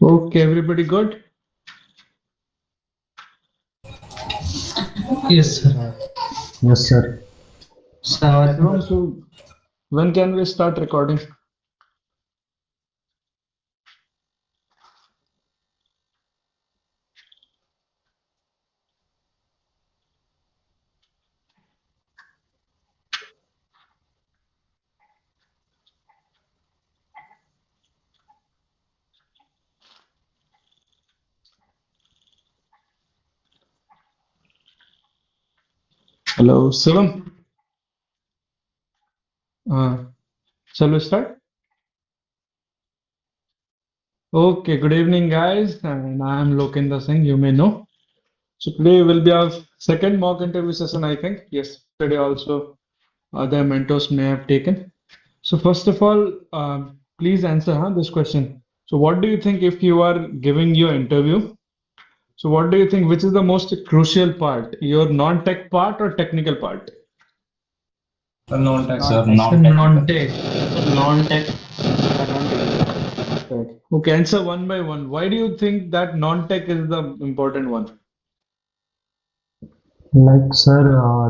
Okay, everybody good? Yes, sir. Yes, sir. Shivam, so when can we start recording? Hello, Shivam. Uh, shall we start? Okay, good evening, guys. And I am Lokinder Singh, you may know. So today will be our second mock interview session, I think. Yes, today also other mentors may have taken. So first of all, please answer this question. So what do you think if you are giving your interview? So what do you think, which is the most crucial part, your non-tech part or technical part? Non-tech. Sir, Sir, non-technical. non-tech. Non-tech and non-technical. Right. Okay, answer one by one. Why do you think that non-tech is the important one? Like, sir,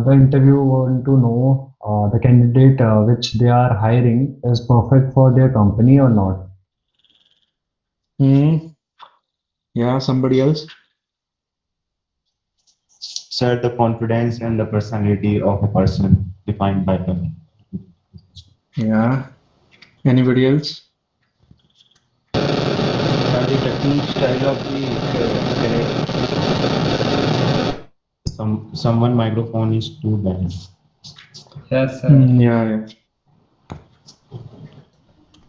the interview want to know the candidate which they are hiring is perfect for their company or not. Hmm. Yeah, somebody else. Sir, the confidence and the personality of a person defined by them. Yeah. Anybody else? Yeah, the technical style of the Someone microphone is too bad. Yes, sir. Hmm, yeah, yeah.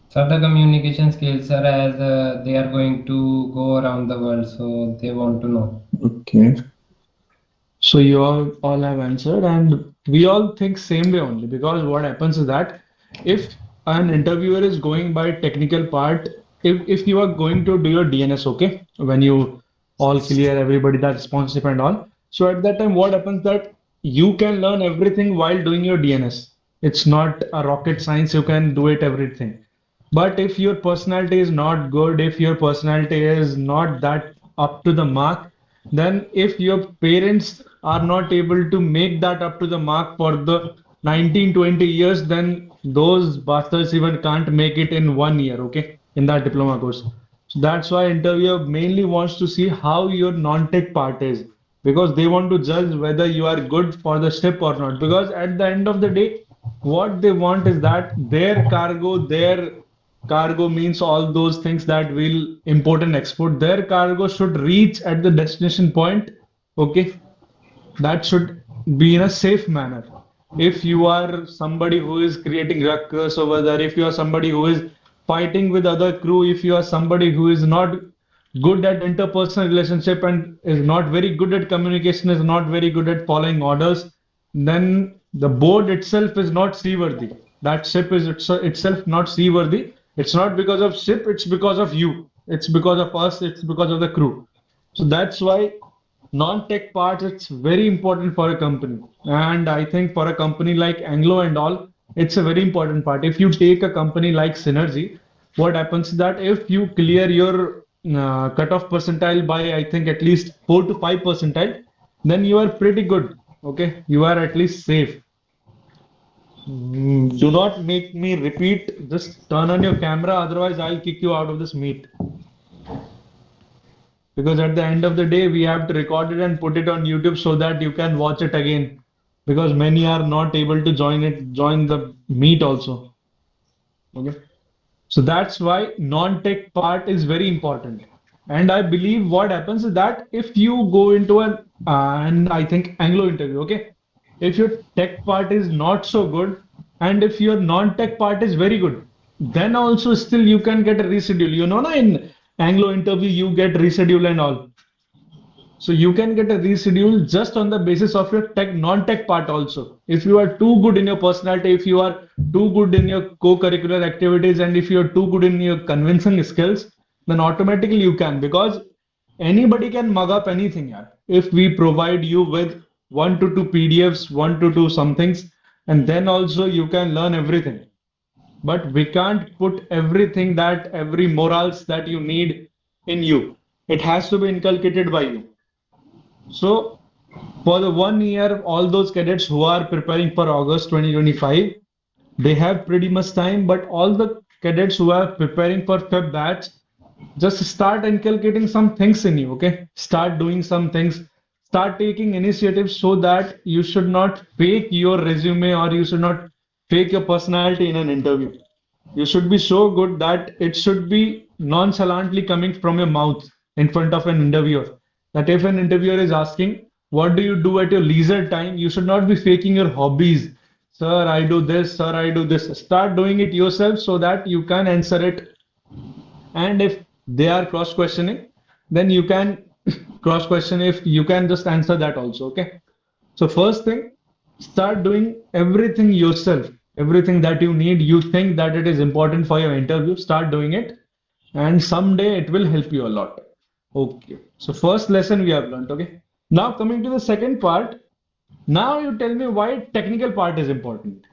So the communication skills, sir, as they are going to go around the world, so they want to know. Okay. So you all have answered, and we all think same way only because what happens is that if an interviewer is going by technical part, if you are going to do your DNS, okay, when you all clear everybody that sponsorship and all, so at that time what happens that you can learn everything while doing your DNS. It's not a rocket science, you can do it everything. But if your personality is not good, if your personality is not that up to the mark, then if your parents are not able to make that up to the mark for the 19-20 years, then those bastards even can't make it in 1 year, okay, in that diploma course. So that's why interviewer mainly wants to see how your non-tech part is because they want to judge whether you are good for the step or not. Because at the end of the day, what they want is that their cargo means all those things that will import and export. Their cargo should reach at the destination point. Okay, that should be in a safe manner. If you are somebody who is creating ruckus over there, if you are somebody who is fighting with other crew, if you are somebody who is not good at interpersonal relationship and is not very good at communication, is not very good at following orders, then the board itself is not seaworthy. That ship is itself not seaworthy. It's not because of ship, it's because of you. It's because of us, it's because of the crew. So that's why non-tech part it's very important for a company. And I think for a company like Anglo and all, it's a very important part. If you take a company like Synergy, what happens is that if you clear your cutoff percentile by I think at least 4 to 5 percentile, then you are pretty good. Okay, you are at least safe. Do not make me repeat. Just turn on your camera, otherwise I'll kick you out of this meet. Because at the end of the day, we have to record it and put it on YouTube so that you can watch it again. Because many are not able to join the meet also. Okay. So that's why non-tech part is very important. And I believe what happens is that if you go into and I think Anglo interview, okay, if your tech part is not so good, and if your non-tech part is very good, then also still you can get a reschedule. You know, na, in Anglo interview, you get reschedule and all. So you can get a reschedule just on the basis of your tech non-tech part also. If you are too good in your personality, if you are too good in your co-curricular activities, and if you are too good in your convincing skills, then automatically you can because anybody can mug up anything. Yeah. If we provide you with 1 to 2 PDFs, 1 to 2 somethings, and then also you can learn everything. But we can't put everything that every morals that you need in you. It has to be inculcated by you. So for the 1 year, all those cadets who are preparing for August 2025, they have pretty much time, but all the cadets who are preparing for Feb batch, just start inculcating some things in you, okay? Start doing some things, start taking initiatives so that you should not fake your resume or you should not fake your personality in an interview. You should be so good that it should be nonchalantly coming from your mouth in front of an interviewer. That if an interviewer is asking, what do you do at your leisure time? You should not be faking your hobbies. Sir, I do this, sir, I do this. Start doing it yourself so that you can answer it, and if they are cross questioning, then you can cross question if you can just answer that also. Okay. So, first thing, start doing everything yourself. Everything that you need, you think that it is important for your interview, start doing it, and someday it will help you a lot. Okay. So, first lesson we have learned. Okay. Now, coming to the second part, now you tell me why technical part is important.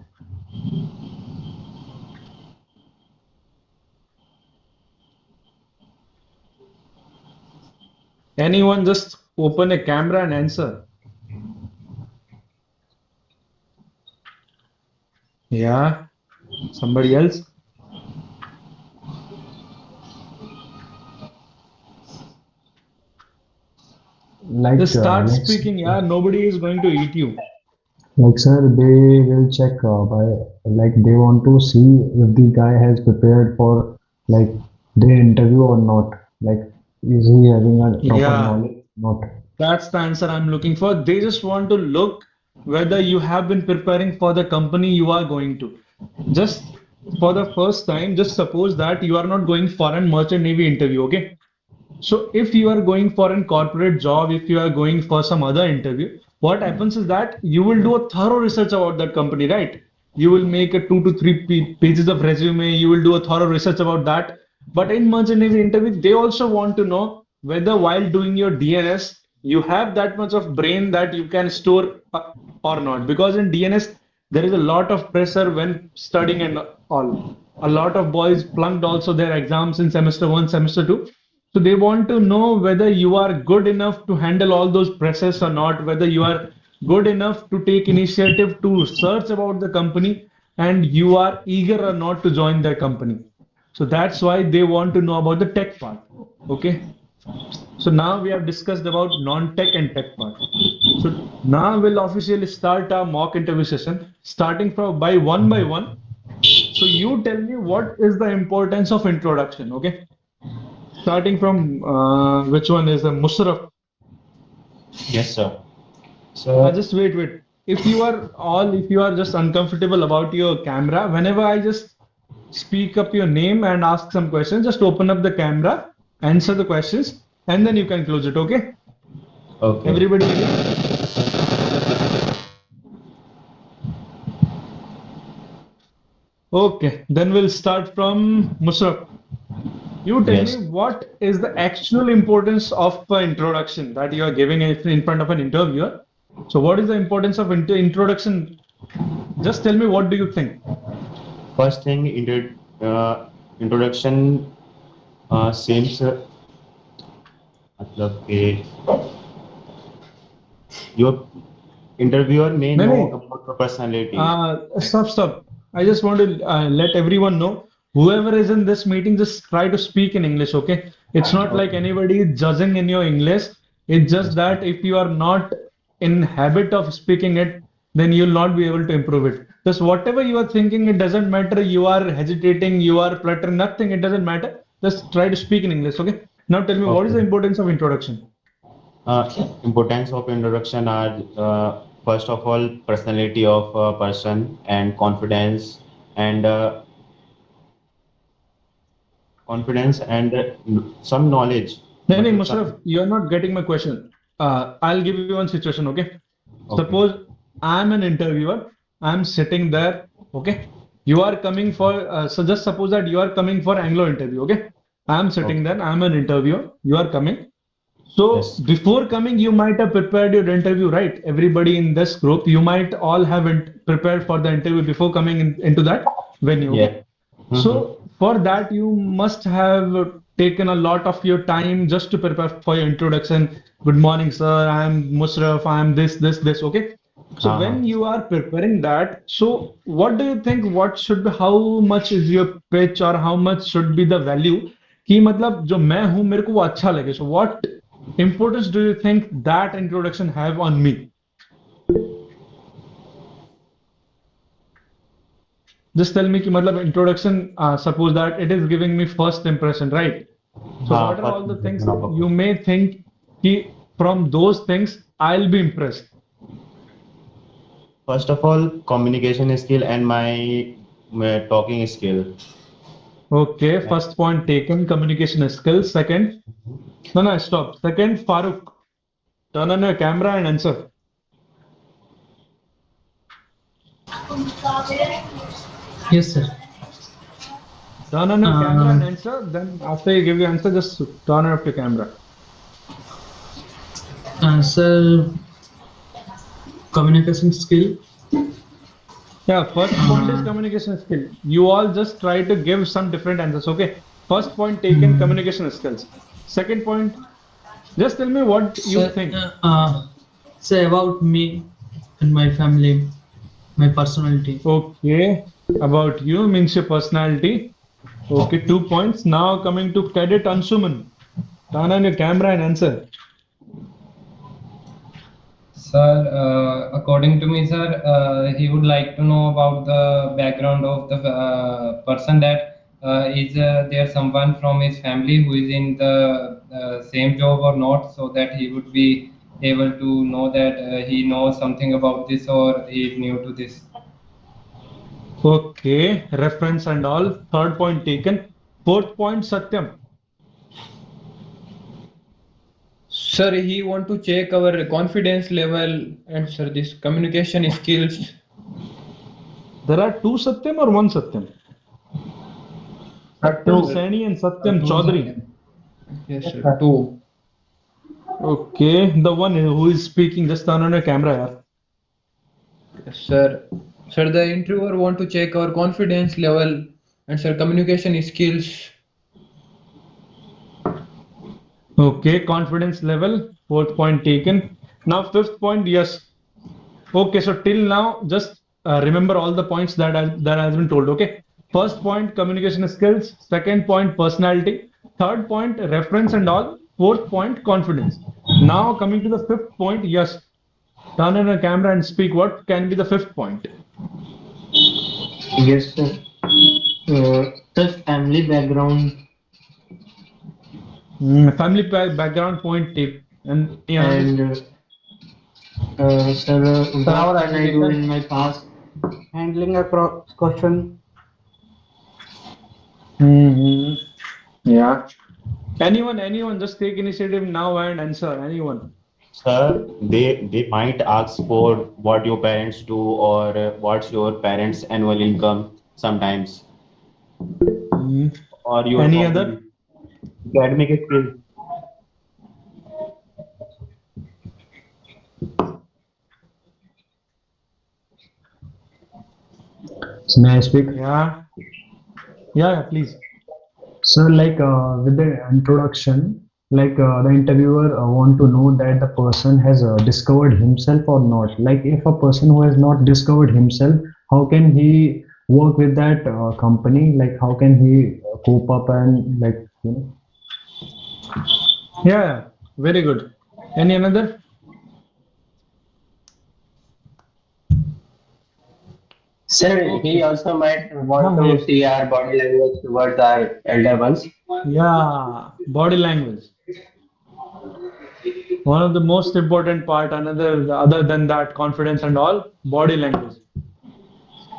Anyone just open a camera and answer. Yeah. Somebody else? Like, Just start like, speaking, yeah. Nobody is going to eat you. sir, they will check by, like, they want to see if the guy has prepared for, like, the interview or not. Like, is he having a proper Yeah, knowledge? Not. that's the answer I'm looking for. They just want to look whether you have been preparing for the company you are going to. Just for the first time, just suppose that you are not going for a merchant navy interview, okay? So if you are going for a corporate job, if you are going for some other interview, what happens is that you will do a thorough research about that company, right? You will make a 2 to 3 pages of resume. You will do a thorough research about that. But in merchant navy interview, they also want to know whether while doing your DNS, you have that much of brain that you can store or not. Because in DNS, there is a lot of pressure when studying and all. A lot of boys flunked also their exams in semester one, semester two. So they want to know whether you are good enough to handle all those presses or not, whether you are good enough to take initiative to search about the company and you are eager or not to join their company. So that's why they want to know about the tech part. Okay. So now we have discussed about non-tech and tech part. So now we'll officially start our mock interview session, starting from by one. So you tell me what is the importance of introduction, okay? Starting from which one is the Musraf? Yes, sir. So, Just wait. If you are just uncomfortable about your camera, whenever I just speak up your name and ask some questions, just open up the camera, answer the questions, and then you can close it. Okay? okay. Everybody ready? Okay. Then we'll start from Musraf. You tell me Yes. what is the actual importance of the introduction that you are giving in front of an interviewer. So, what is the importance of introduction? Just tell me what do you think? First thing, introduction seems मतलब कि your interviewer may No, know no. about your personality. Stop. I just want to let everyone know. Whoever is in this meeting, just try to speak in English, okay? It's not like Okay. anybody is judging in your English. It's just Yes, sir. that if you are not in habit of speaking it, then you'll not be able to improve it. Just whatever you are thinking, it doesn't matter. You are hesitating, you are fluttering, nothing. It doesn't matter. Just try to speak in English, okay? Now tell me, what is the Okay. importance of introduction? Importance of introduction are first of all personality of a person and and confidence and some knowledge. No, no, मतलब Mushraf, some you're not getting my question. I'll give you one situation, okay? okay. Suppose I'm an interviewer, I'm sitting there, okay? You are coming for, so just suppose that you are coming for Anglo interview, okay? I'm sitting Okay. there, I'm an interviewer, you are coming. So Yes. before coming, you might have prepared your interview, right? Everybody in this group, you might all have prepared for the interview before coming into that venue, okay? Yeah. Mm-hmm. So for that, you must have taken a lot of your time just to prepare for your introduction. Good morning, sir. I'm Musraf. I'm this. Okay. So हाँ when हाँ. you are preparing that, so what do you think? What should be? How much is your pitch or how much should be the value? कि मतलब जो मैं हूँ मेरे को वो अच्छा लगे. So what importance do you think that introduction have on me? Just tell me कि मतलब introduction. Suppose that it is giving me first impression, right? So हाँ, what are first all the things impression of a you person. may think कि from those things I'll be impressed? First of all, communication skill and my talking skill. Okay, Like, first point taken, communication skills. Second, no, no, stop. Second, Farooq, turn on your camera and answer. Yes, sir. Turn on your camera and Uh, answer. Then after you give your answer, just turn off your camera. sir, communication skill. Yeah, first point is Uh, communication skill. You all just try to give some different answers. Okay. First point taken, mm, communication skills. Second point, just tell me what you sir, think. say about me and my family, my personality. Okay. About you means your personality. Okay, 2 points. Now coming to Cadet Anshuman. Turn on your camera and answer. Sir, according to me, sir, he would like to know about the background of the person, that is there someone from his family who is in the same job or not, so that he would be able to know that he knows something about this or he is new to this. Okay, reference and all. Third point taken. Fourth point, Satyam. Sir, he want to check our confidence level and sir this communication skills. There are two Satyam or one Satyam? Satyam Two. Sir, Saini and Satyam Two Chaudhary. Satyam. yes sir, two. Okay, the one who is speaking, just turn on your camera. Yaar. Yes, sir. Sir, the interviewer want to check our confidence level and sir communication skills. Okay, confidence level. Fourth point taken. Now, fifth point, yes. Okay, so till now, just remember all the points that has been told. Okay, first point communication skills. Second point personality. Third point reference and all. Fourth point confidence. Now coming to the fifth point. Yes, turn on a camera and speak. What can be the fifth point? Yes, sir. The family background Family background point take. Any another? and sir, Sir, what our can I do education. in my past? Handling a question. Hmm. Yeah. Anyone, just take initiative now and answer. Anyone. sir, they might ask for what your parents do or what's your parents' annual income sometimes, Hmm. or your Any hobby, other? academic skills. So may I speak? Yeah. Yeah, please. So, with the introduction, the interviewer want to know that the person has discovered himself or not. Like, if a person who has not discovered himself, how can he work with that company? Like, how can he cope up and Yeah, yeah. Very good. Any another? Sir, he Okay. also might want Huh, to yeah. see our body language towards our elder ones. Yeah, body language. One of the most important part, another other than that, confidence and all, body language.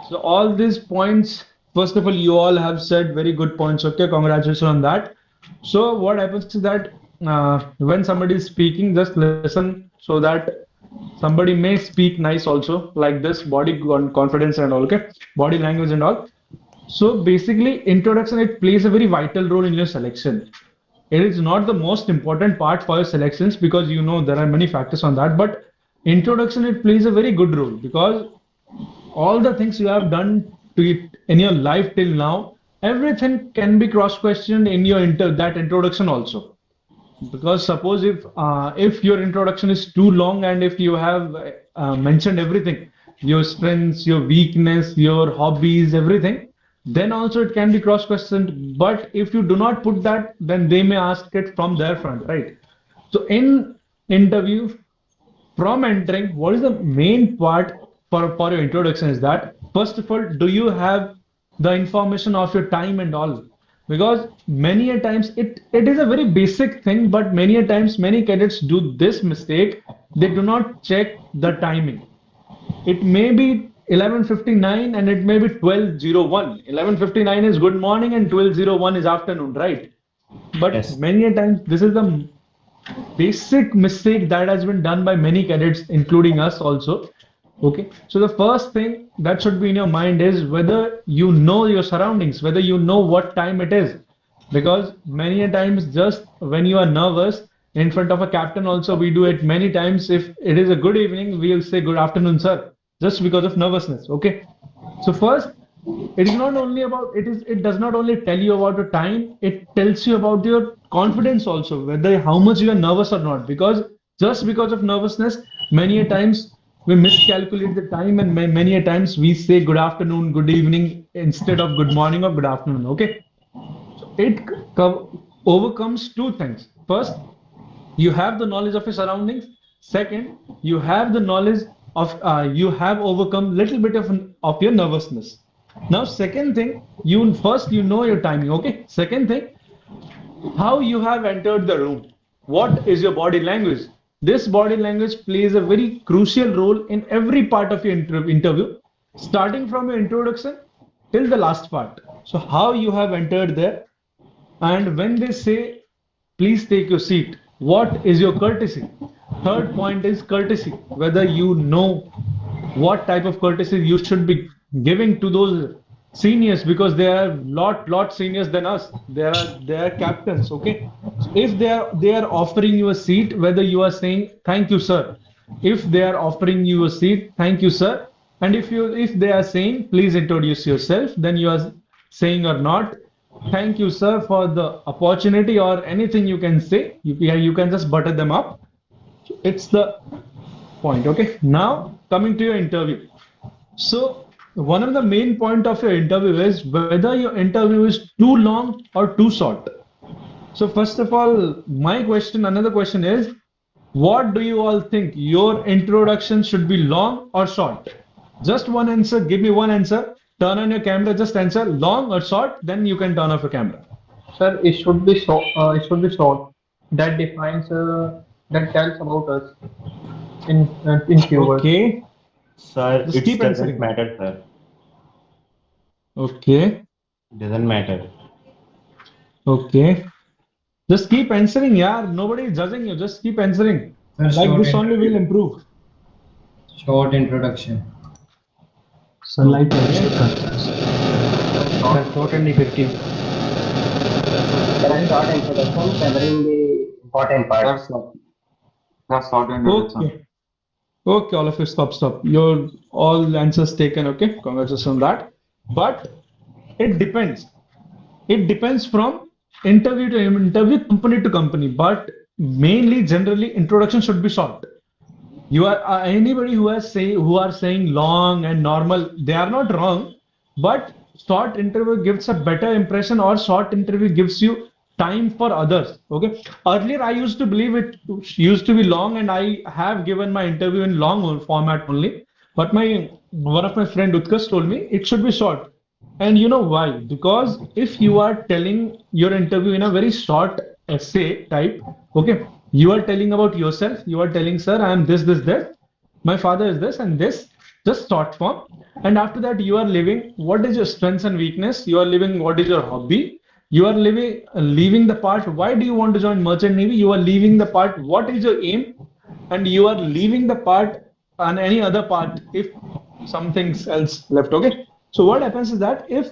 So all these points, first of all, you all have said very good points. Okay, congratulations on that. So what happens is that when somebody is speaking, just listen so that somebody may speak nice also, like this, body confidence and all. Okay, body language and all. So basically, introduction it plays a very vital role in your selection. It is not the most important part for your selections because you know there are many factors on that, but introduction it plays a very good role because all the things you have done to it in your life till now, everything can be cross-questioned in your that introduction also. Because suppose if your introduction is too long and if you have mentioned everything, your strengths, your weakness, your hobbies, everything, then also it can be cross-questioned. But if you do not put that, then they may ask it from their front, right? So in interview, from entering, what is the main part for your introduction is that first of all, do you have the information of your time and all? Because many a times it is a very basic thing, but many a times many cadets do this mistake. They do not check the timing. It may be 11:59 and it may be 12:01. 11:59 is good morning and 12:01 is afternoon, right? But Yes. many a times this is the basic mistake that has been done by many cadets, including us also. Okay, so the first thing that should be in your mind is whether you know your surroundings, whether you know what time it is. Because many a times, just when you are nervous in front of a captain, also we do it many times. If it is a good evening, we'll say good afternoon, sir, just because of nervousness. Okay, so first, it is not only about it does not only tell you about the time, it tells you about your confidence also, whether how much you are nervous or not. Because just because of nervousness, many a times we miscalculate the time and many a times we say good afternoon, good evening instead of good morning or good afternoon. Okay. So it overcomes two things. First, you have the knowledge of your surroundings. Second, you have the knowledge of you have overcome little bit of your nervousness. Now second thing, you first you know your timing. Okay, second thing, how you have entered the room. What is your body language? This body language plays a very crucial role in every part of your interview, starting from your introduction till the last part. So how you have entered there, and when they say, please take your seat, what is your courtesy? Third point is courtesy, whether you know what type of courtesy you should be giving to those seniors, because they are lot seniors than us. They are captains. Okay, so if they are offering you a seat, whether you are saying thank you sir, if they are offering you a seat, thank you sir, and if they are saying please introduce yourself, then you are saying or not, thank you sir for the opportunity, or anything you can say. You can just butter them up. It's the point. Okay, now coming to your interview. So one of the main point of your interview is whether your interview is too long or too short. So first of all, another question is, what do you all think? Your introduction should be long or short? Just one answer. Give me one answer. Turn on your camera. Just answer long or short. Then you can turn off your camera. Sir, it should be short. It should be short. That defines. That tells about us in few words. Okay. Sir, Just it keep doesn't answering. matter, sir. Okay. Doesn't matter. Okay. Just keep answering, yeah. Nobody is judging you. Just keep answering. Sir, Like this only will improve. short introduction. So like Okay. Sir, short and effective. There are short introduction covering the important parts. That's short introduction. Okay. Okay, all of you, stop. Your all answers taken. Okay, congratulations on that. But it depends. It depends from interview to interview, company to company. But mainly, generally, introduction should be short. You are anybody who are saying long and normal, they are not wrong, but short interview gives a better impression, or short interview gives you time for others. Okay. Earlier, I used to believe it used to be long, and I have given my interview in long format only. But my one of my friend Utkarsh told me it should be short. And you know why? Because if you are telling your interview in a very short essay type, okay, you are telling about yourself, you are telling, sir, I am this, my father is this and this, just short form. And after that, you are living what is your strengths and weakness, you are living what is your hobby, you are leaving the part, why do you want to join Merchant Navy? You are leaving the part, what is your aim? And you are leaving the part on any other part if something else left. Okay. So what happens is that if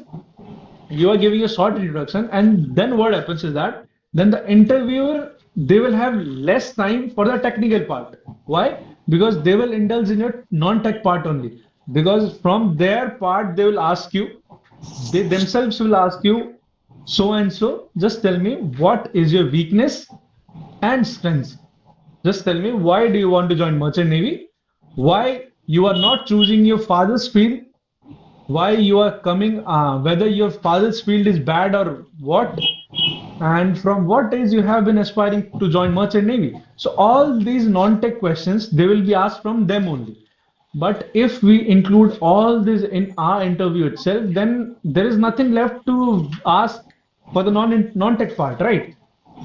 you are giving a short introduction, and then what happens is that then the interviewer, they will have less time for the technical part. Why? Because they will indulge in your non-tech part only. Because from their part they will ask you, They themselves will ask you, so and so, just tell me what is your weakness and strengths. Just tell me why do you want to join Merchant Navy? Why you are not choosing your father's field? Why you are coming? Whether your father's field is bad or what? And from what age you have been aspiring to join Merchant Navy? So all these non-tech questions they will be asked from them only. But if we include all this in our interview itself, then there is nothing left to ask for the non-tech part, right?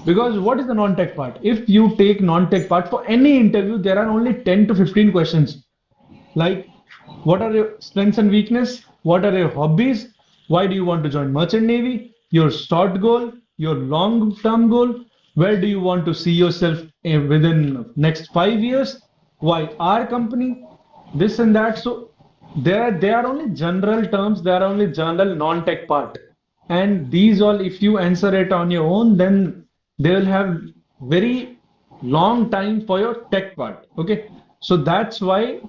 Because what is the non-tech part? If you take non-tech part for any interview, there are only 10 to 15 questions. Like, what are your strengths and weakness? What are your hobbies? Why do you want to join Merchant Navy? Your short goal, your long-term goal. Where do you want to see yourself within next 5 years? Why our company? This and that. So they are only general terms. They are only general non-tech part. And these all, if you answer it on your own, then they will have very long time for your tech part. Okay. So that's why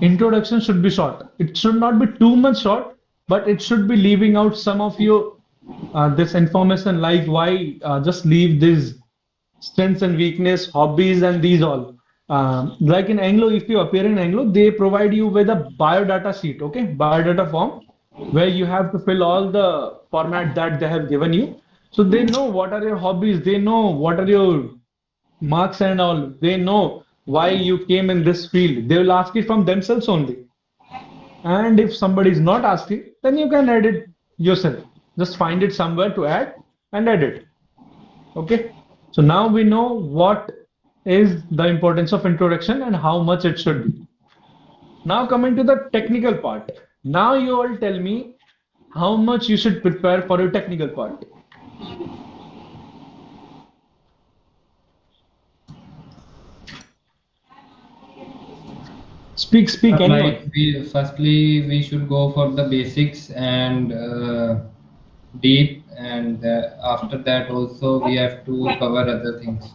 introduction should be short. It should not be too much short, but it should be leaving out some of your this information like why just leave these strengths and weakness, hobbies, and these all. Like in Anglo, if you appear in Anglo, they provide you with a biodata sheet, okay, biodata form, where you have to fill all the format that they have given you. So they know what are your hobbies, they know what are your marks and all. They know why you came in this field. They will ask it from themselves only. And if somebody is not asking, then you can add it yourself. Just find it somewhere to add and add it. Okay. So now we know what is the importance of introduction and how much it should be. Now coming to the technical part. Now you all tell me how much you should prepare for your technical part. Speak, Like anyone. we should go for the basics and deep, and after that also we have to cover other things.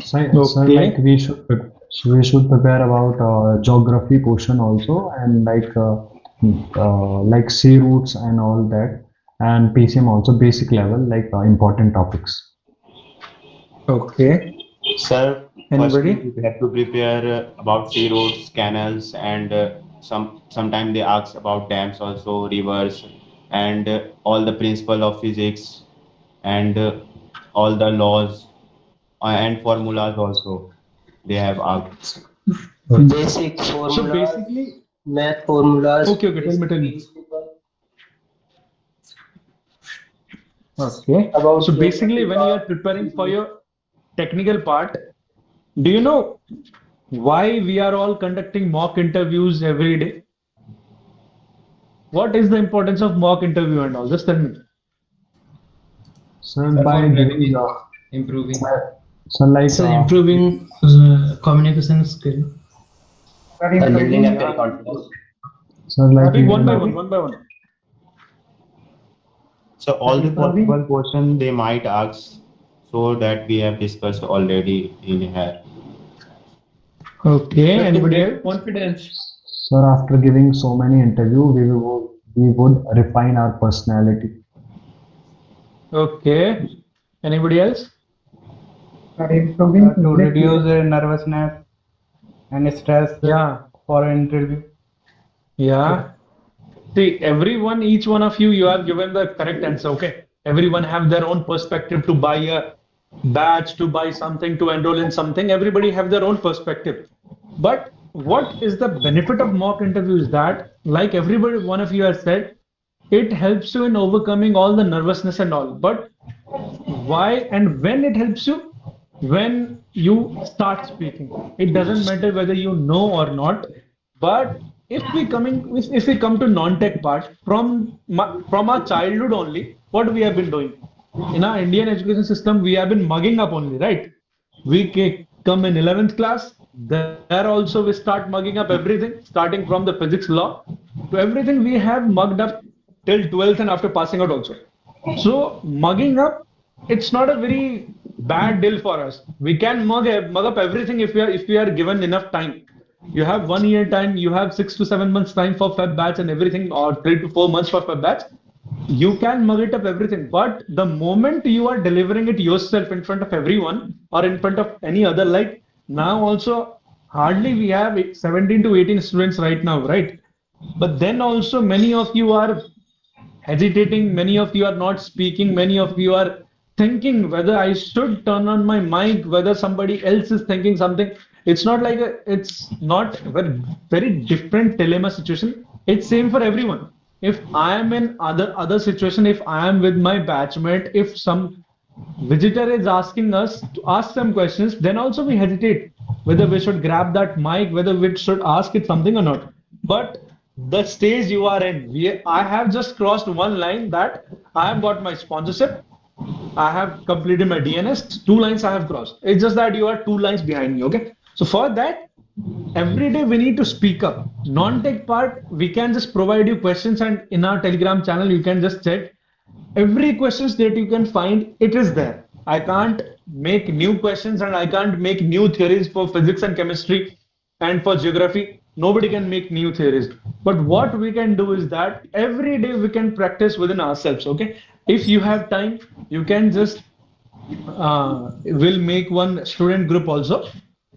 So like Okay. we should prepare about geography portion also, and like sea routes and all that, and PCM also basic level like important topics. Okay. Sir, firstly, Anybody? we have to prepare about sea roads, canals, and sometimes they ask about dams also, rivers, and all the principle of physics and all the laws and formulas also they have asked. Basic So formulas, basically, math formulas, okay, basic tell me. principle Okay. about So basically, geography when you are part, preparing for physics. your technical part, do you know why we are all conducting mock interviews every day? What is the importance of mock interview and all? Just tell me. So So by for giving practice, improving. by- so like So improving communication skill. And building up yeah, your confidence. so like Speak we one by will one, one by one. So all the possible questions they might ask, so that we have discussed already in here. Okay. Sir, to Anybody build else? confidence. sir after giving so many interview we would refine our personality. Okay. Anybody else? To reduce nervousness and stress Yeah. for an interview. Yeah. See, everyone, each one of you, you have given the correct answer. Okay. Everyone have their own perspective to buy a badge, to buy something, to enroll in something. Everybody have their own perspective. But what is the benefit of mock interviews that, like everybody, one of you has said, it helps you in overcoming all the nervousness and all. But why and when it helps you? When you start speaking. It doesn't matter whether you know or not. But if we come to non-tech part from our childhood only, what we have been doing in our Indian education system, we have been mugging up only, right? Come in 11th class. There also we start mugging up everything, starting from the physics law to everything we have mugged up till 12th and after passing out also. So mugging up, it's not a very bad deal for us. We can mug up everything if we are given enough time. You have 1 year time, you have 6 to 7 months time for Feb batch and everything, or 3 to 4 months for Feb batch. You can mug it up everything, but the moment you are delivering it yourself in front of everyone or in front of any other, like now also hardly we have 17 to 18 students right now, right? But then also many of you are hesitating, many of you are not speaking, many of you are thinking whether I should turn on my mic, whether somebody else is thinking something. It's not like it's not very different dilemma situation. It's same for everyone. If I am in other situation, if I am with my batchmate, if some visitor is asking us to ask some questions, then also we hesitate whether we should grab that mic, whether we should ask it something or not. But the stage you are in, I have just crossed one line that I have got my sponsorship, I have completed my DNS, 2 lines I have crossed. It's just that you are 2 lines behind me, okay? So for that, every day we need to speak up. Non-tech part, we can just provide you questions, and in our Telegram channel, you can just check every questions that you can find, it is there. I can't make new questions and I can't make new theories for physics and chemistry and for geography. Nobody can make new theories. But what we can do is that every day we can practice within ourselves. Okay, if you have time, you can just will make one student group also.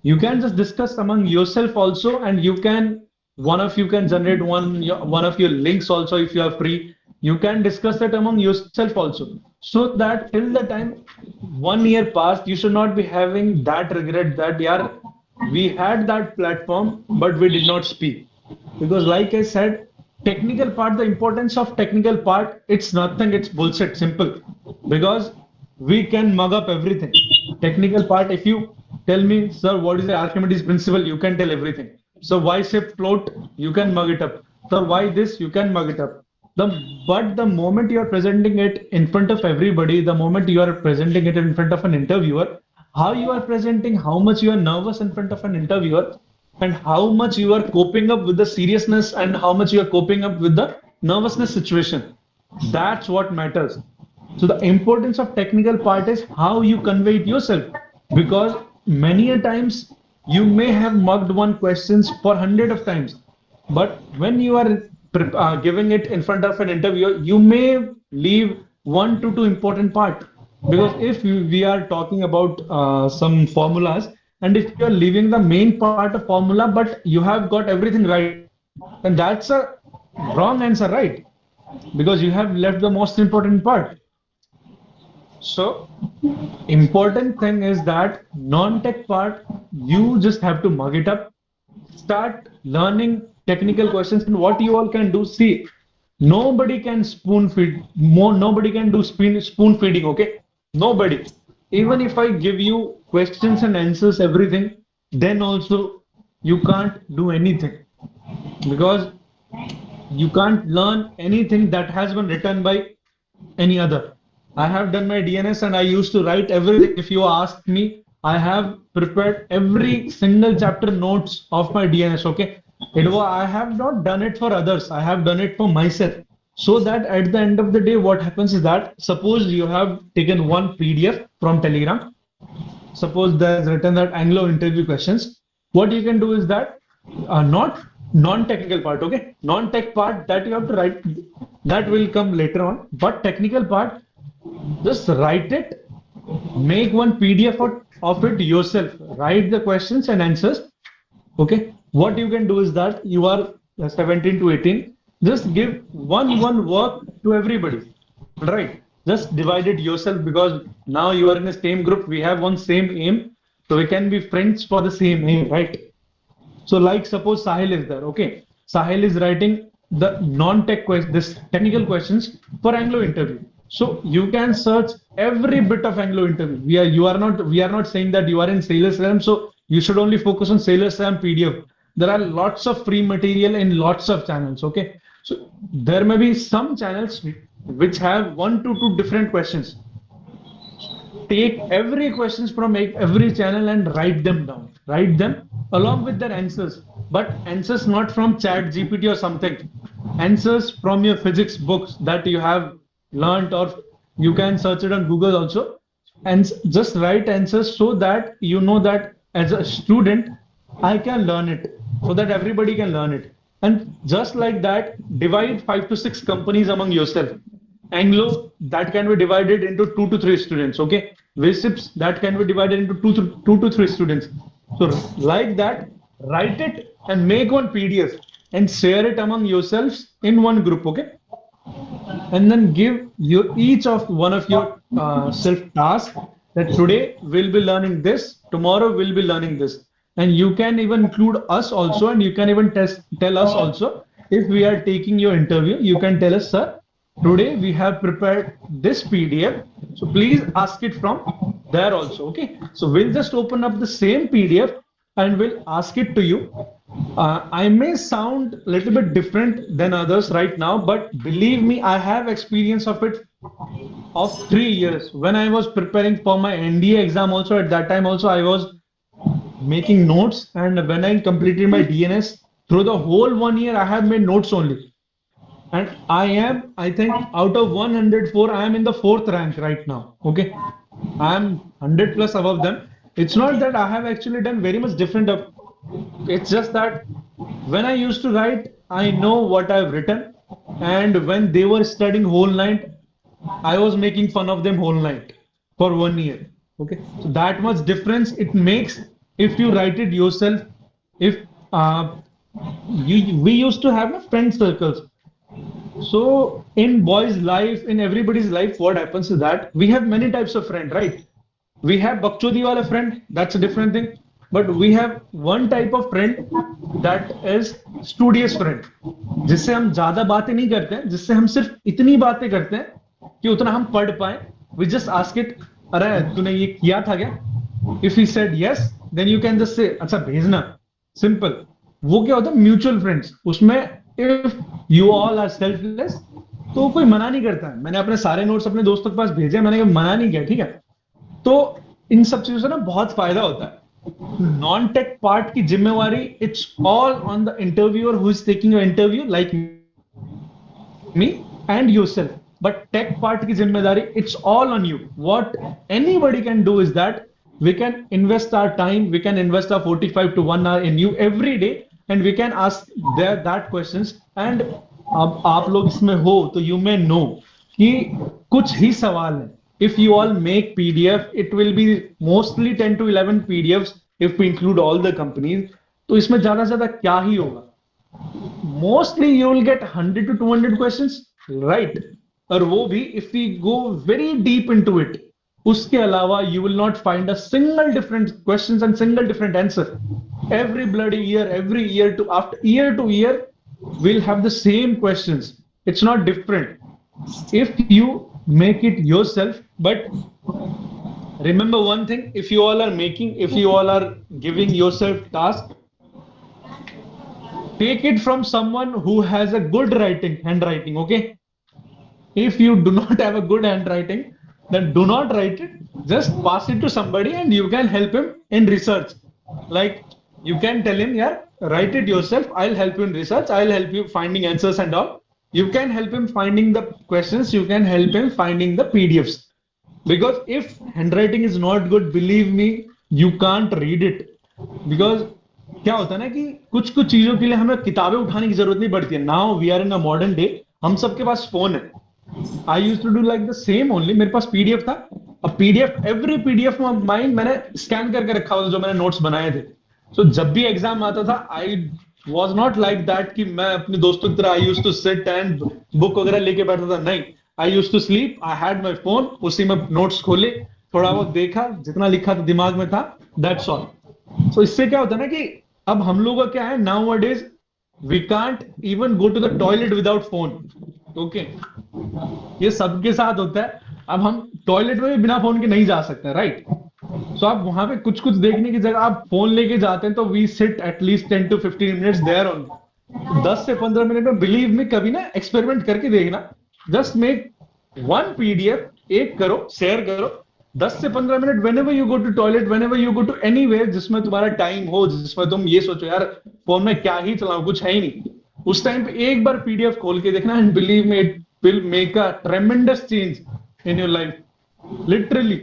You can just discuss among yourself also, and you can one of you can generate one of your links also if you are free. You can discuss that among yourself also, so that till the time 1 year passed, you should not be having that regret that yeah, we had that platform but we did not speak. Because like I said, technical part, the importance of technical part, it's nothing, it's bullshit, simple. Because we can mug up everything. Technical part, if you tell me, sir, what is the Archimedes principle, you can tell everything. So why shift float, you can mug it up. So why this, you can mug it up. But the moment you are presenting it in front of everybody, the moment you are presenting it in front of an interviewer, how you are presenting, how much you are nervous in front of an interviewer, and how much you are coping up with the seriousness and how much you are coping up with the nervousness situation. That's what matters. So the importance of technical part is how you convey it yourself. Because many a times you may have mugged one questions for hundred of times, but when you are giving it in front of an interviewer, you may leave one to two important part. Because if we are talking about some formulas, and if you are leaving the main part of formula, but you have got everything right, then that's a wrong answer, right? Because you have left the most important part. So important thing is that non-tech part, you just have to mug it up, start learning technical questions. And what you all can do, see, nobody can spoon feed more, nobody can do spoon feeding, okay? Nobody. Even if I give you questions and answers, everything, then also you can't do anything, because you can't learn anything that has been written by any other. I have done my DNS and I used to write everything. If you ask me, I have prepared every single chapter notes of my DNS. Okay, I have not done it for others. I have done it for myself. So that at the end of the day, what happens is that suppose you have taken one PDF from Telegram. Suppose there is written that Anglo interview questions. What you can do is that not non-technical part, okay? Non-tech part that you have to write, that will come later on. But technical part, just write it, make one PDF of it yourself, write the questions and answers. Okay, what you can do is that you are 17 to 18, just give one work to everybody. All right, just divide it yourself, because now you are in the same group, we have one same aim, so we can be friends for the same aim, right? So, like suppose Sahil is there, okay? Sahil is writing the non-tech questions, this technical questions for Anglo interview. So you can search every bit of Anglo interview. We are not saying that you are in Sailor SLAM, so you should only focus on Sailor SLAM PDF. There are lots of free material in lots of channels, okay? So there may be some channels which have one to two different questions. Take every questions from every channel and write them down, write them along with their answers, but answers not from chat GPT or something, answers from your physics books that you have learned, or you can search it on Google also, and just write answers so that you know that as a student I can learn it. so that everybody can learn it. And just like that, divide 5 to 6 companies among yourself. Anglo, that can be divided into 2 to 3 students. Okay. Visips, that can be divided into 2 to 3 students. So, like that, write it and make one PDF and share it among yourselves in one group. Okay. And then give you each of one of your self task that today we'll be learning this, tomorrow we'll be learning this. And you can even include us also, and you can even tell us also if we are taking your interview. You can tell us, sir, today we have prepared this PDF, so please ask it from there also. Okay, so we'll just open up the same PDF and we'll ask it to you. I may sound a little bit different than others right now, but believe me, I have experience of it of 3 years. When I was preparing for my NDA exam, also at that time, also I was making notes, and when I completed my DNS, through the whole 1 year, I have made notes only. And I think, out of 104, I am in the fourth rank right now. Okay, I am 100 plus above them. It's not that I have actually done very much different. It's just that when I used to write, I know what I've written, and when they were studying whole night, I was making fun of them whole night for 1 year. Okay, so that much difference it makes if you write it yourself. If we used to have friend circles. So in boys' life, in everybody's life, what happens is that we have many types of friend, right? We have bakchodi wala friend, that's a different thing. But we have one type of friend that is studious friend, जिससे हम ज्यादा बातें नहीं करते हैं, जिससे हम सिर्फ इतनी बातें करते हैं कि उतना हम पढ़ पाए. We just ask it, अरे तूने ये किया था क्या? If he said yes, then you can just say, अच्छा भेजना. Simple. वो क्या होता है म्यूचुअल फ्रेंड्स. उसमें if you all are selfless तो कोई मना नहीं करता है. मैंने अपने सारे नोट्स अपने दोस्तों के पास भेजे, मैंने मना नहीं किया, ठीक है. तो इन सब चीजों से ना बहुत फायदा होता है. नॉन टेक पार्ट की जिम्मेवारी it's all on the interviewer who is taking your interview like me and yourself. But take part की जिम्मेदारी it's all on you. What anybody can do is that we can invest our time, we can invest our 45 to 1 hour in you every day, and we can ask there that questions. And अब आप लोग इसमें हो तो you may know कि कुछ ही सवाल है. If you all make PDF, it will be mostly 10 to 11 PDFs if we include all the companies. तो इसमें ज्यादा से ज्यादा क्या ही होगा. Mostly you will get 100 to 200 questions, right? और वो भी if we go very deep into it. उसके अलावा you will not find a single different questions and single different answer. Every bloody year, every year to year, we'll have the same questions. It's not different. If you make it yourself, but remember one thing: if you all are giving yourself task, take it from someone who has a good handwriting. Okay. If you do not have a good handwriting, then do not write it. Just pass it to somebody and you can help him in research. Like you can tell him, yeah, write it yourself. I'll help you in research. I'll help you finding answers and all. You can help him finding the questions. You can help him finding the PDFs. Because if handwriting is not good, believe me, you can't read it. Because क्या होता है ना कि कुछ चीजों के लिए हमें किताबें उठाने की जरूरत नहीं पड़ती है. Now we are in a modern day. हम सबके पास फोन है. I used to do like the same only. मेरे पास PDF था. अब PDF, every PDF of mine मैंने स्कैन करके रखा हुआ था जो मैंने नोट्स बनाए थे. So जब भी एग्जाम आता था, I was not like that कि मैं अपने दोस्तों की तरह I used to sit and book वगैरह लेके बैठता था. नहीं, I used to sleep. I had my phone. उसी में नोट्स खोले, थोड़ा बहुत देखा, जितना लिखा था दिमाग में था. That's all. So इससे क्या होता है ना कि अब हम लोगों का क्या है, nowadays we can't even go to the toilet without phone. Okay. ये सबके साथ होता है. अब हम टॉयलेट में भी बिना फोन के नहीं जा सकते, राइट? सो आप वहां पे कुछ देखने की जगह आप फोन लेके जाते हैं तो we sit at least 10 to 15 minutes there on. 10 से 15 मिनट में बिलीव मी कभी ना एक्सपेरिमेंट करके देखना. जस्ट मेक वन PDF, एक करो, शेयर करो. 10 से 15 minute whenever you go to toilet, whenever you go to anywhere जिसमें तुम्हारा टाइम हो, जिसमें तुम ये सोचो यार फोन में क्या ही चलाऊं, कुछ है ही नहीं, उस टाइम पे एक बार PDF खोल के देखना and believe me it will make a ट्रेमेंडस change in your life. Literally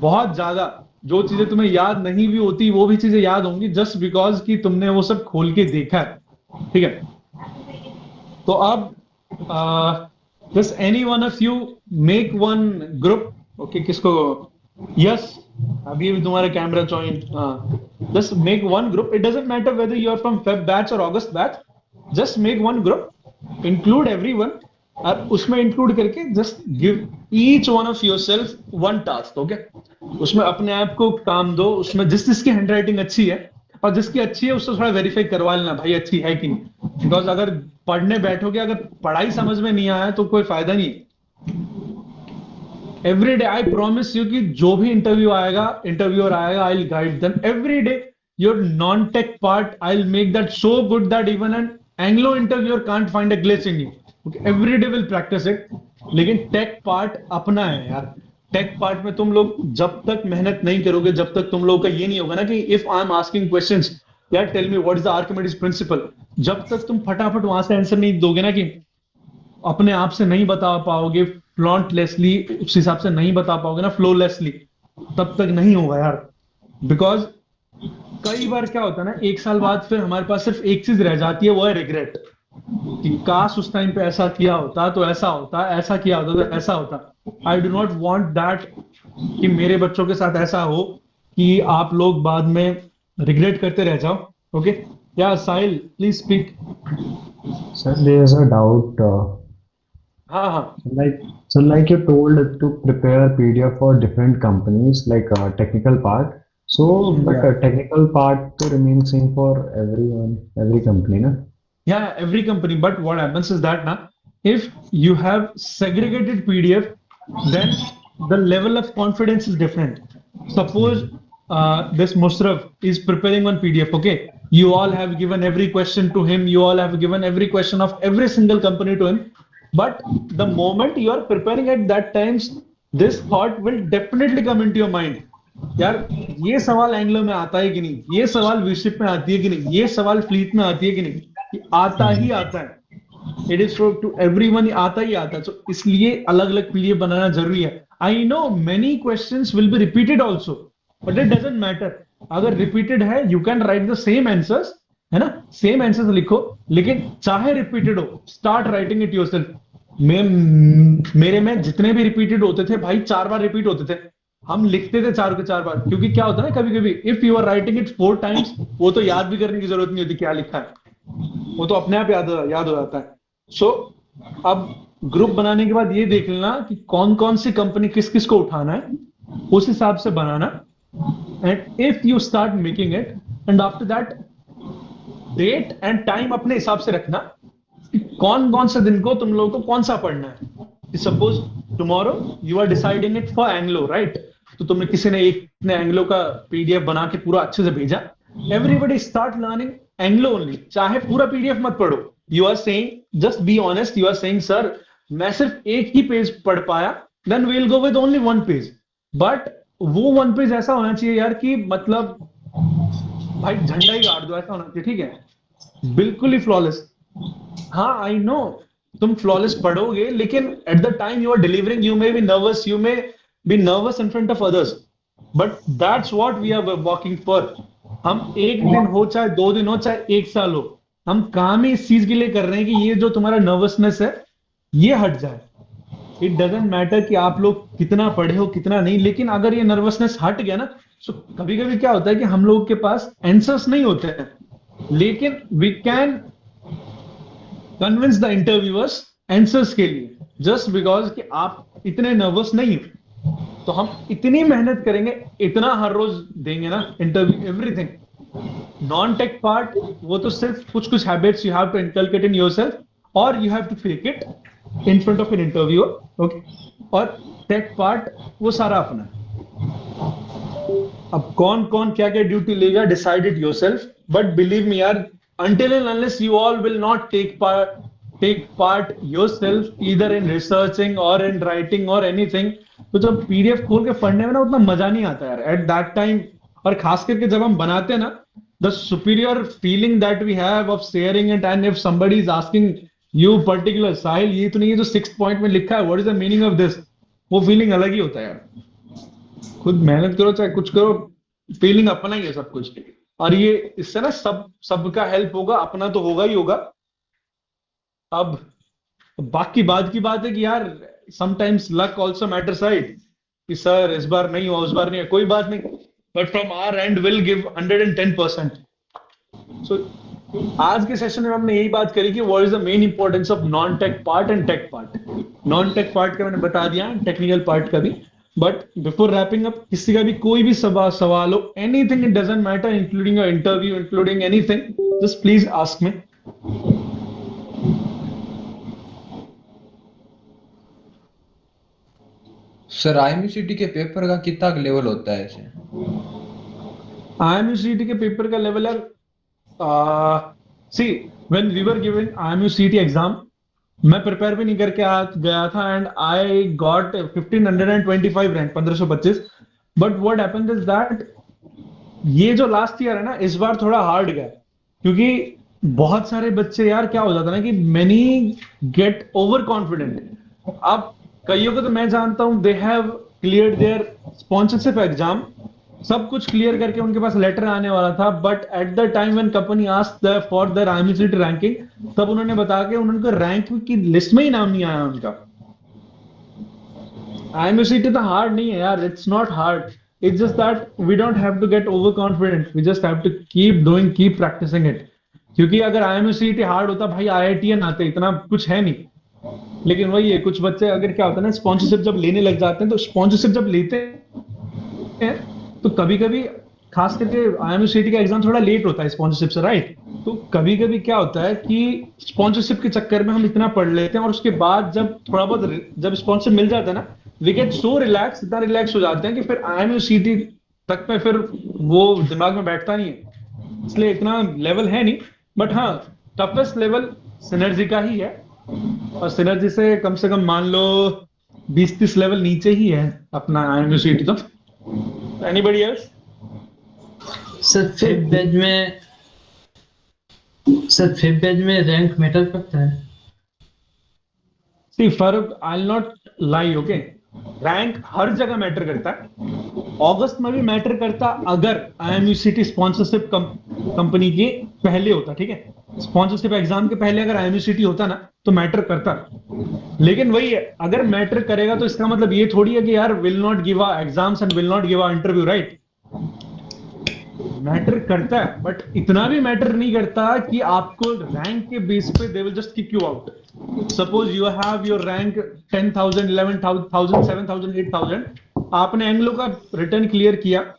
बहुत ज्यादा. जो चीजें तुम्हें याद नहीं भी होती वो भी चीजें याद होंगी, जस्ट बिकॉज कि तुमने वो सब खोल के देखा है। ठीक है, तो अब just any one of you make one group. Okay, किसको? यस, अभी भी तुम्हारा कैमरा ज्वाइन। हाँ, just make one group, it doesn't matter whether you are from Feb batch और August batch, just make one group, include everyone, और उसमें include करके just give each one of yourself one task. Okay, उसमें अपने आप को काम दो, उसमें जिसकी हैंडराइटिंग अच्छी है और जिसकी अच्छी है उससे थोड़ा वेरीफाई करवा लेना भाई अच्छी है कि नहीं, बिकॉज अगर पढ़ने बैठोगे, अगर पढ़ाई समझ में नहीं आया तो कोई फायदा नहीं है। Every day I promise you कि जो भी इंटरव्यूअर आएगा, I will guide them every day. Your non tech part I will make that so good that even an Anglo interviewer can't find a glitch in you. Every day will practice it. लेकिन take part अपना है यार। Take part में तुम लोग जब तक मेहनत नहीं करोगे, जब तक तुम लोग का ये नहीं होगा ना कि if I am asking questions, यार tell me what is the Archimedes principle, जब तक तुम फटाफट वहां से आंसर नहीं दोगे ना, कि अपने आप से नहीं बता पाओगे फ्लॉन्टलेसली, उस हिसाब से नहीं बता पाओगे ना फ्लोलेसली, तब तक नहीं होगा यार। बिकॉज कई बार क्या होता है ना, एक साल बाद फिर हमारे पास सिर्फ एक चीज रह जाती है, वो है रिग्रेट, कि काश उस टाइम पे ऐसा किया होता तो ऐसा होता, ऐसा किया होता तो ऐसा होता। I do not want that कि मेरे बच्चों के साथ ऐसा हो कि आप लोग बाद में रिग्रेट करते रह जाओ। ओके, या Sahil please speak. Sir, there's a doubt. हाँ हाँ, Like you told to prepare PDF for different companies, like technical part. So, but yeah. technical part to remain same for everyone, every company, na? Yeah, every company. But what happens is that now, if you have segregated PDF, then the level of confidence is different. Suppose this Musraf is preparing one PDF. Okay, you all have given every question to him. You all have given every question of every single company to him. But the moment you are preparing at that times, this thought will definitely come into your mind. यार ये सवाल Anglo में आता है कि नहीं, ये सवाल विशिप में आती है कि नहीं, ये सवाल फ्लीट में आती है कि नहीं, ये आता ही आता है। इट इज टू एवरीवन, आता ही आता है। तो इसलिए अलग अलग पीडीएफ बनाना जरूरी है। I know many questions will be repeated also, but it doesn't matter. अगर रिपीटेड है you can write the same answers, है ना, सेम आंसर्स लिखो, लेकिन चाहे रिपीटेड हो, स्टार्ट राइटिंग इट योरसेल्फ। मेरे में जितने भी रिपीटेड होते थे भाई, 4 बार रिपीट होते थे, हम लिखते थे 4 के 4 बार, क्योंकि क्या होता है ना, कभी कभी if you are writing it 4 times, वो तो याद भी करने की जरूरत नहीं होती क्या लिखा है, वो तो अपने आप याद हो जाता है। सो अब ग्रुप बनाने के बाद ये देख लेना कि कौन कौन सी कंपनी किस किस को उठाना है, उस हिसाब से बनाना। And if you start making it, and after that date and time अपने हिसाब से रखना कि कौन कौन से दिन को तुम लोगों को कौन सा पढ़ना है। Suppose tomorrow you are deciding it for Anglo, right, तो तुमने किसी ने एक ने एंग्लो का पीडीएफ बना के पूरा अच्छे से भेजा, everybody start learning Anglo only, चाहे पूरा पीडीएफ मत पढ़ो। You are saying, just be honest, you are saying sir मैं सिर्फ एक ही पेज पढ़ पाया, then we will go with only 1 page. But वो 1 पेज ऐसा होना चाहिए यार कि मतलब भाई झंडा ही गाड़ दो, ऐसा होना चाहिए। ठीक है, बिल्कुल ही फ्लॉलेस। हाँ आई नो तुम फ्लॉलेस पढ़ोगे, लेकिन at the time you are delivering you may be nervous, you may be nervous in front of others, but that's what we are working for. हम एक दिन हो, चाहे 2 दिन हो, चाहे 1 साल हो, हम काम ही इस चीज के लिए कर रहे हैं कि ये जो तुम्हारा नर्वसनेस है ये हट जाए। इट डजेंट मैटर कि आप लोग कितना पढ़े हो कितना नहीं, लेकिन अगर ये नर्वसनेस हट गया ना, तो कभी कभी क्या होता है कि हम लोगों के पास आंसर्स नहीं होते हैं, लेकिन we can convince the interviewers answers के लिए, जस्ट बिकॉज कि आप इतने नर्वस नहीं हो। तो हम इतनी मेहनत करेंगे, इतना हर रोज देंगे ना interview, everything. Non tech part वो तो सिर्फ कुछ कुछ habits you have to inculcate in yourself, और you have to fake it in front of an interviewer. Okay, और टेक पार्ट वो सारा अपना है। अब कौन कौन क्या क्या ड्यूटी लेगा, decide it yourself, but believe me यार, until and unless you all will not take part yourself either in researching or in writing or anything, तो जब पीडीएफ खोल के पढ़ने में ना उतना मजा नहीं आता यार एट दैट टाइम। और खास करके जब हम बनाते हैं ना, the superior feeling that we have of sharing it, and if somebody is asking you particular Sahil ये तो नहीं है जो 6th पॉइंट में लिखा है, what is the meaning of this, वो फीलिंग अलग ही होता है यार। खुद मेहनत करो चाहे कुछ करो, फीलिंग अपना ही है सब कुछ। और ये इससे ना सबका हेल्प होगा, अपना तो होगा ही होगा। अब बाकी बात की बात है कि यार sometimes luck also matters, right? कि सर इस बार नहीं हुआ, उस बार नहीं हुआ, कोई बात नहीं, but from our end will give 110%। So आज के सेशन में हमने यही बात करी कि what is the main importance of non tech part and tech part. Non tech part का मैंने बता दिया, टेक्निकल पार्ट का भी। बट बिफोर रैपिंग अप, किसी का भी कोई भी सवाल हो, anything, it doesn't matter, including your interview, including anything, just please ask me. Sir IMCT के पेपर का कितना लेवल होता है ऐसे? IMUCT के पेपर का लेवल है, see when we were giving IMUCT exam, मैं प्रिपेयर भी नहीं करके गया था, and I got 1525 rank, 1525। But what happened is that ये जो लास्ट ईयर है ना, इस बार थोड़ा हार्ड गया, क्योंकि बहुत सारे बच्चे, यार क्या हो जाता है ना कि मेनी गेट ओवर कॉन्फिडेंट। अब कईयों को तो मैं जानता हूं, they have cleared their sponsorship exam, सब कुछ क्लियर करके उनके पास लेटर आने वाला था, but at the time when company asked for their IMCT ranking, तब उन्होंने बताया कि उनके रैंक की लिस्ट में ही नाम नहीं आया उनका। IMCT तो हार्ड नहीं है यार, it's not hard, it's just that we don't have to get over confident, we just have to keep doing, keep practicing it. क्योंकि अगर IMCT हार्ड होता भाई, IITN आते, इतना कुछ है नहीं। लेकिन वही है, कुछ बच्चे अगर क्या होता है ना, स्पॉन्सरशिप जब लेने लग जाते हैं, तो स्पॉन्सरशिप जब लेते हैं तो कभी कभी, खास करके IMCT का एग्जाम थोड़ा लेट होता है स्पॉन्सरशिप से, राइट? तो कभी कभी क्या होता है कि स्पॉन्सरशिप के चक्कर में हम इतना पढ़ लेते हैं, और उसके बाद जब थोड़ा बहुत जब स्पॉन्सर मिल जाता है ना, वी गेट सो रिलैक्स, इतना रिलैक्स हो जाते हैं कि फिर IMCT तक में फिर वो दिमाग में बैठता नहीं है। इसलिए इतना लेवल है नहीं, बट हाँ, टफेस्ट लेवल सिनर्जी का ही है। और सिनर्जी से कम मान लो 20-30 लेवल नीचे ही है अपना IMCT तो। Anybody else? Sir fifth batch में रैंक मैटर करता है? See Farooq, I will not lie, okay? Rank हर जगह मैटर करता है, अगस्त में भी मैटर करता अगर IMCT स्पॉन्सरशिप कंपनी के पहले होता, ठीक है? स्पॉन्सरशिप एग्जाम के पहले अगर IMCT होता ना, तो मैटर करता। लेकिन वही है, अगर मैटर करेगा तो इसका मतलब ये थोड़ी है कि यार will not give exams and will not give interview, right? Matter करता है, बट इतना भी मैटर नहीं करता कि आपको रैंक के बेस पे they will just kick you out. Suppose you have your rank 10,000, 11,000, 7,000, 8,000, आपने एंग्लो का रिटर्न क्लियर किया,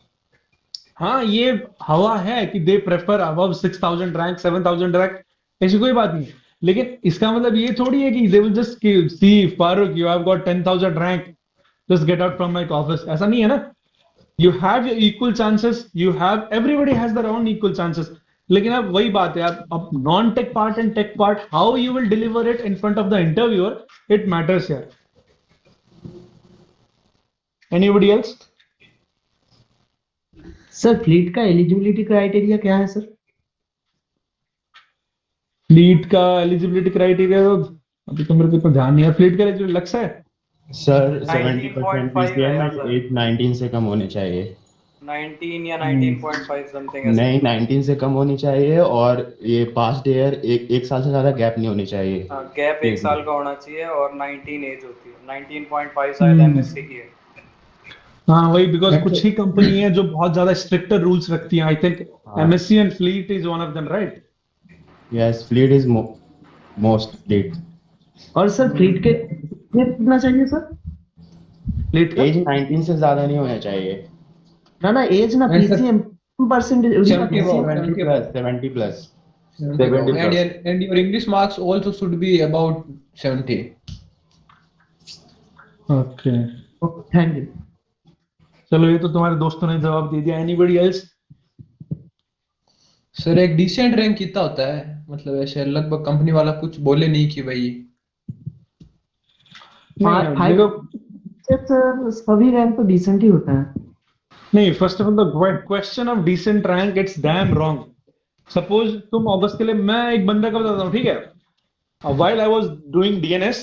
हाँ ये हवा है कि they prefer above 6,000 rank, 7,000 rank, ऐसी कोई बात नहीं है। लेकिन इसका मतलब ये थोड़ी है कि they will just see Farooq, you have got 10,000 rank, just get out from my office, ऐसा नहीं है ना। You have your equal chances, you have, everybody has their own equal chances। लेकिन अब वही बात है, अब non tech part and tech part, how you will deliver it in front of the interviewer, it matters यार। Anybody else? Sir fleet का eligibility criteria क्या है सर? फ्लीट का एलिजिबिलिटी क्राइटेरिया तो अभी तो मेरे को इतना ध्यान नहीं है। फ्लीट का एलिजिबिलिटी लक्ष्य है सर 70% 19.5 पीसीएम आया एंड सर। 19 से कम होने चाहिए। 19 या 19.5 समथिंग ऐसे नहीं, कुछ। 19 से कम होनी चाहिए, और ये पास्ट ईयर एक साल से ज्यादा गैप नहीं होनी चाहिए। हाँ, गैप एक ठीक है। साल का होना चाहिए, और 19 एज होती है। 19.5 शायद हम्म, एमएससी की है। हाँ वही, बिकॉज कुछ ही Actually, कंपनी है जो बहुत ज्यादा स्ट्रिक्टर रूल्स रखती हैं, आई थिंक हाँ, MSC and fleet is one of them, right? Yes, fleet is most fleet. और सर फ्लीट के कितना चाहिए सर? फ्लीट का एज 19 से ज्यादा नहीं होना चाहिए। ना ना, एज ना, and sir, पीसीएम परसेंटेज उनका 70 PCM. above, 70 70 plus, above, 70 plus. 70 70 above. plus. And your English marks also should be about 70. Okay, thank you. चलो ये तो तुम्हारे दोस्तों ने जवाब दे दिया। Anybody else? सर एक डिसेंट रैंक कितना होता है, मतलब ऐसे लगभग कंपनी वाला कुछ बोले नहीं कि भाई। नहीं फाइव, देखो, सर सभी रैंक तो डिसेंट ही होता है। नहीं, first of all the question of decent rank, it's damn wrong. Suppose तुम अगस्त के लिए, मैं एक बंदा का बताता हूँ, ठीक है? While I was doing DNS,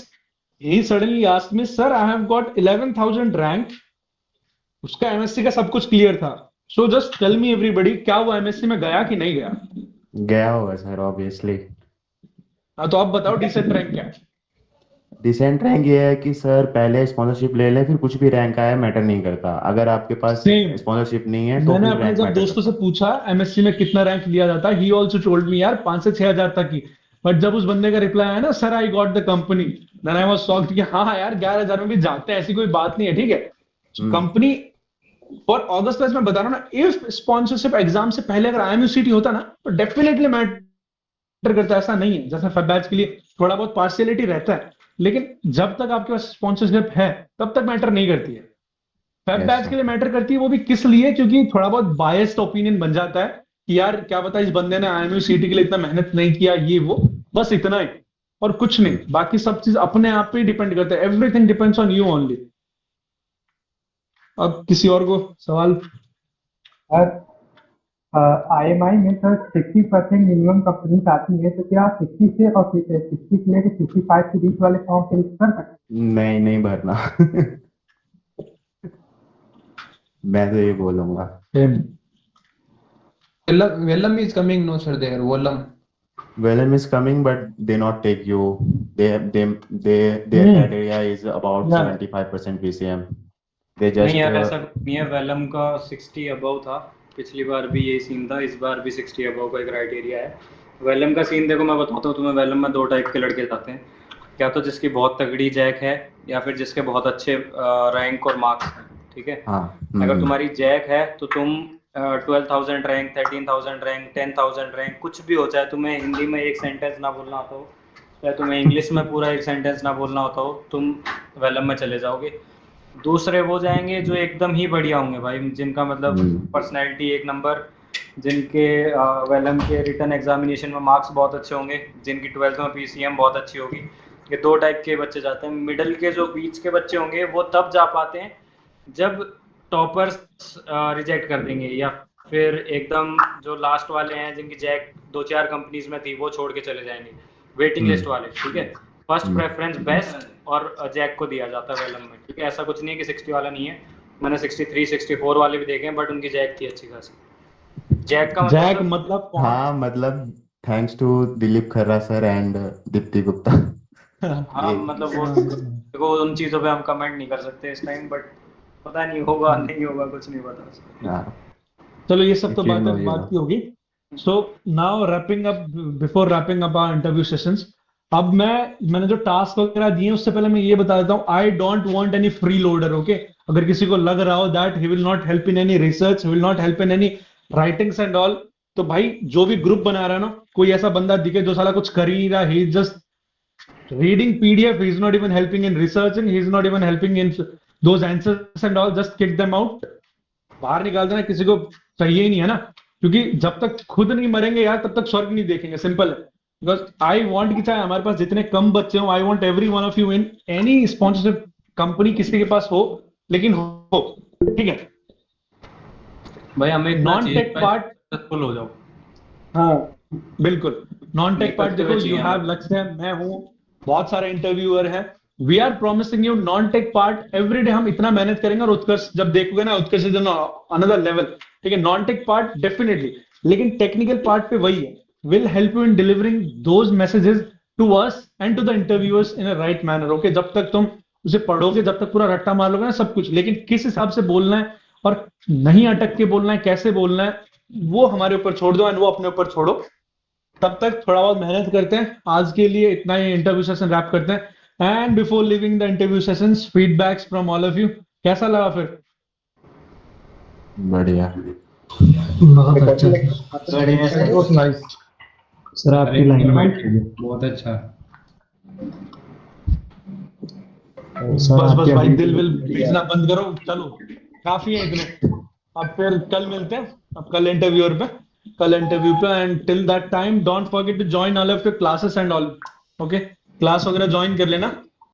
he suddenly asked me, sir, I have got 11,000 rank, उसका एमएससी का सब कुछ क्लियर था। So just tell me everybody, क्या वो एमएससी में गया कि नहीं गया? गया होगा सर ऑब्वियसली। हाँ तो आप बताओ डिसेंट रैंक क्या है? डिसेंट रैंक ये है कि सर पहले स्पॉन्सरशिप ले लें, फिर कुछ भी रैंक आए मैटर नहीं करता। अगर आपके पास सेम। स्पॉन्सरशिप नहीं है तो मैंने फिर अपने रैंक जब मैटर दोस्तों से करता। पूछा एमएससी में कितना रैंक लिया जाता है, ही ऑल्सो टोल्ड मी यार 5 से 6 हजार तक की। बट जब उस बंदे का रिप्लाई आया ना, sir I got the company, then I was shocked कि हाँ हाँ यार 11 हजार में भी जाते हैं, ऐसी कोई बात नहीं है, ठीक है। हम्म। कंपनी फॉर अगस्त में बता रहा हूँ ना, इफ स्पॉन्सरशिप एग्जाम से पहले अगर आईएमयूसीटी होता ना तो डेफिनेटली मैटर करता है। ऐसा नहीं है, जैसे फेब बैच के लिए थोड़ा बहुत पार्शियलिटी रहता है, लेकिन जब तक आपके पास स्पॉन्सरशिप है तब तक मैटर नहीं करती है। Feb yes batch sir. के लिए मैटर करती है, वो भी किस लिए? क्योंकि थोड़ा बहुत बायस्ड ओपिनियन बन जाता है कि यार क्या पता इस बंदे ने आईएमयूसीटी के लिए इतना मेहनत नहीं किया, ये वो, बस इतना ही और कुछ नहीं। बाकी सब चीज अपने आप पे डिपेंड करता है, everything depends on you only. अब किसी और को सवाल? सर IMI में सर 60% मिनिमम कंपनीज आती है, तो क्या 60 से और 60 से लेकर 65 के बीच वाले फॉर्म फिल कर सकते हैं? नहीं, नहीं भरना। मैं तो ये बोलूंगा। Vellum is coming, no sir, there. Vellum. Vellum is coming, but they not take you. Their hmm. criteria is about या 75% VCM. They नहीं just यार, ऐसा कुछ नहीं है। वेलम का 60 अबव था, पिछली बार भी यही सीन था, इस बार भी 60 अबव का क्राइटेरिया है। वेलम का सीन देखो, मैं बताता हूँ तुम्हें। वेलम में दो टाइप के लड़के जाते हैं, या तो जिसकी बहुत तगड़ी जैक है, या फिर जिसके बहुत अच्छे रैंक और मार्क्स हैं, ठीक है। हाँ। अगर तुम्हारी जैक है तो तुम 12,000 रैंक, 13,000 रैंक, 10,000 रैंक, कुछ भी हो, चाहे तुम्हें हिंदी में एक सेंटेंस ना बोलना आता हो, चाहे तुम्हें इंग्लिश में पूरा एक सेंटेंस ना बोलना होता हो, तुम वेलम में चले जाओगे। दूसरे वो जाएंगे जो एकदम ही बढ़िया होंगे भाई, जिनका मतलब पर्सनैलिटी एक नंबर, जिनके वेलम के रिटन एग्जामिनेशन में मार्क्स बहुत अच्छे होंगे, जिनकी 12th में पीसीएम बहुत अच्छी होगी। ये दो टाइप के बच्चे जाते हैं। मिडल के जो बीच के बच्चे होंगे वो तब जा पाते हैं जब टॉपर्स रिजेक्ट कर देंगे, या फिर एकदम जो लास्ट वाले हैं जिनकी जैक 2-4 कंपनीज में थी वो छोड़ के चले जाएंगे, वेटिंग लिस्ट वाले, ठीक है। फर्स्ट प्रेफरेंस बेस्ट और जैक को दिया जाता है वेलम में, ठीक है। ऐसा कुछ नहीं है कि 60 वाला नहीं है, मैंने 63, 64 वाले भी देखे हैं, बट उनकी जैक थी अच्छी खासी। जैक का जैक मतलब मतलब कौन? हाँ मतलब thanks to Dilip Kharra sir and Deepti Gupta. हाँ ये मतलब वो देखो, उन चीज़ों पे हम कमेंट नहीं कर सकते इस टाइम, बट पता नहीं होगा नहीं होगा, कुछ नहीं पता उसका। हाँ, चलो ये सब तो if you बातें know you बात know। की होगी। So now wrapping up, before wrapping up our interview sessions, अब मैंने जो टास्क वगैरह दिए उससे पहले मैं ये बता देता हूँ, I don't want any free loader, okay. अगर किसी को लग रहा हो that he will not help in any research, will not help in any writings and all, तो भाई जो भी ग्रुप बना रहा है ना, कोई ऐसा बंदा दिखे जो साला कुछ कर ही नहीं रहा, ही just reading PDF, he is not even helping in researching, he is not even helping in those answers and all, just kick them out, बाहर निकाल देना। किसी को चाहिए ही नहीं है ना, क्योंकि जब तक खुद नहीं मरेंगे यार तब तक स्वर्ग नहीं देखेंगे, सिंपल है। बिकॉज आई वांट कि चाहे हमारे पास जितने कम बच्चे हो, I want every one of you in any sponsorship company किसी के पास हो, लेकिन हो, ठीक है। भाई हमें इतना नॉन चाहिए टेक कि पार्ट, सक्सेसफुल हो जाओ, हाँ बिल्कुल। नॉन टेक नहीं पार्ट करते देखो, हुए यू चाहिए हमें। हैव लक्ष्य, मैं हूँ, बहुत सारे इंटरव्यूअर हैं। We are promising you non tech part every day, हम इतना मेहनत करेंगे और उत्कर्ष जब देखोगे ना, उत्कर्ष इज अनदर लेवल, ठीक है। नॉन टेक पार्ट डेफिनेटली, लेकिन टेक्निकल पार्ट पे वही है, will help you in delivering those messages to us and to the interviewers in a right manner, okay. जब तक तुम उसे पढ़ोगे, जब तक पूरा रट्टा मार लोगे ना सब कुछ, लेकिन किस हिसाब से बोलना है और नहीं अटक के बोलना है, कैसे बोलना है, वो हमारे ऊपर छोड़ दो एंड वो अपने ऊपर छोड़ो। तब तक थोड़ा बहुत मेहनत करते हैं। आज के लिए इतना ही, इंटरव्यू सेशन रैप करते हैं। And before living the interview sessions, feedbacks from all of you, कैसा लगा फिर? बढ़िया। बहुत अच्छा था। बढ़िया it sir. Was nice. Sir अरे आपकी लाइन में बहुत अच्छा। सर बस बस आपकी भाई, अभी दिल विल भेजना बंद करो, चलो काफी है इतने। अब फिर कल मिलते हैं, अब कल इंटरव्यूअर पे, कल इंटरव्यू पे। And till that time don't forget to join all of your classes and all, okay. Class वगैरह ज्वाइन कर लेना।